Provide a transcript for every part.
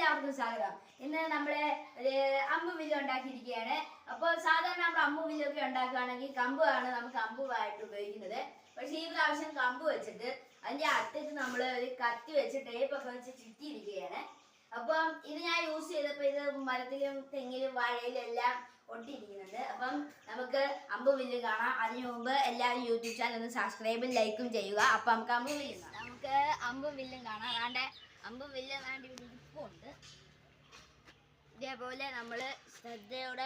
എല്ലാവർക്കും സ്വാഗതം. ഇന്ന് നമ്മള് ഒരു അമ്പുവില്ല് ഉണ്ടാക്കിയിരിക്കുകയാണ്. അപ്പോൾ സാധാരണ നമ്മൾ അമ്പുവില്ലൊക്കെ ഉണ്ടാക്കുകയാണെങ്കിൽ കമ്പാണ് നമുക്ക് അമ്പുവായിട്ട് ഉപയോഗിക്കുന്നത്. പക്ഷേ ഈ പ്രാവശ്യം കമ്പ് വെച്ചിട്ട് അതിന്റെ അറ്റത്ത് നമ്മൾ ഒരു കത്തി വെച്ച് ടേപ്പൊക്കെ വെച്ച് ചുറ്റിയിരിക്കുകയാണ്. അപ്പം ഇത് ഞാൻ യൂസ് ചെയ്തപ്പോൾ ഇത് മരത്തിലും തെങ്ങിലും വാഴയിലും എല്ലാം ഒട്ടിയിരിക്കുന്നുണ്ട്. അപ്പം നമുക്ക് അമ്പുവില്ല് കാണാം. അതിനു മുമ്പ് എല്ലാവരും യൂട്യൂബ് ചാനൽ ഒന്ന് സബ്സ്ക്രൈബും ലൈക്കും ചെയ്യുക. അപ്പം നമുക്ക് അമ്പുവില്ല് കാണാം. നമുക്ക് അമ്പുവില്ലും കാണാം. അതാണ്ട് അമ്പുവില്ല് വേണ്ടി ഇരിപ്പുണ്ട്. ഇതേപോലെ നമ്മൾ ശ്രദ്ധയോടെ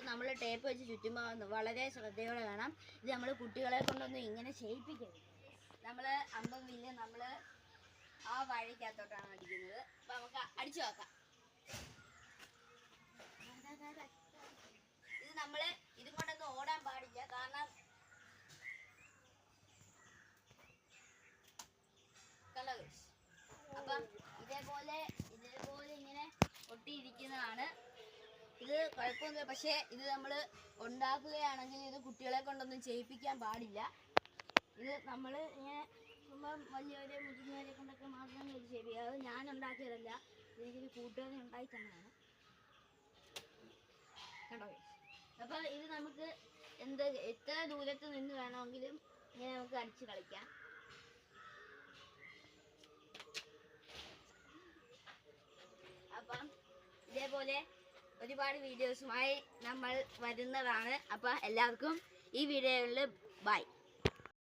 നമ്മൾ ടേപ്പ് വെച്ച് ചുറ്റുമ്പോൾ വളരെ ശ്രദ്ധയോടെ വേണം. ഇത് നമ്മൾ കുട്ടികളെ കൊണ്ടൊന്നും ഇങ്ങനെ ചെയ്യിപ്പിക്കരുത്. നമ്മൾ അമ്പുവില്ല് നമ്മൾ ആ വഴിക്കകത്തോട്ടാണ് അടിക്കുന്നത്. അപ്പം നമുക്ക് അടിച്ചു നോക്കാം. ഇത് നമ്മൾ ഇതും കൊണ്ടൊന്നും ഓടാൻ പാടില്ല. കാരണം അപ്പം ഇതേപോലെ ഇങ്ങനെ ഒട്ടിയിരിക്കുന്നതാണ്. ഇത് കുഴപ്പമൊന്നുമില്ല. പക്ഷേ ഇത് നമ്മൾ ഉണ്ടാക്കുകയാണെങ്കിൽ ഇത് കുട്ടികളെ കൊണ്ടൊന്നും ചെയ്യിപ്പിക്കാൻ പാടില്ല. ഇത് നമ്മൾ ഇങ്ങനെ വലിയവരെ മുതിർന്നവരെ കൊണ്ടൊക്കെ മാത്രമേ ഇത് ചെയ്യിപ്പിക്കുക. അത് ഞാൻ ഉണ്ടാക്കിയതല്ല, ഇതെങ്കിലും കൂട്ടുകാരെ ഉണ്ടായി തന്നെയാണ് കേട്ടോ. അപ്പോൾ ഇത് നമുക്ക് എത്ര ദൂരത്ത് നിന്ന് വേണമെങ്കിലും ഇങ്ങനെ നമുക്ക് അടിച്ച് കളിക്കാം. അപ്പം ഇതേപോലെ ഒരുപാട് വീഡിയോസുമായി നമ്മൾ വരുന്നതാണ്. അപ്പം എല്ലാവർക്കും ഈ വീഡിയോയിൽ ബൈ.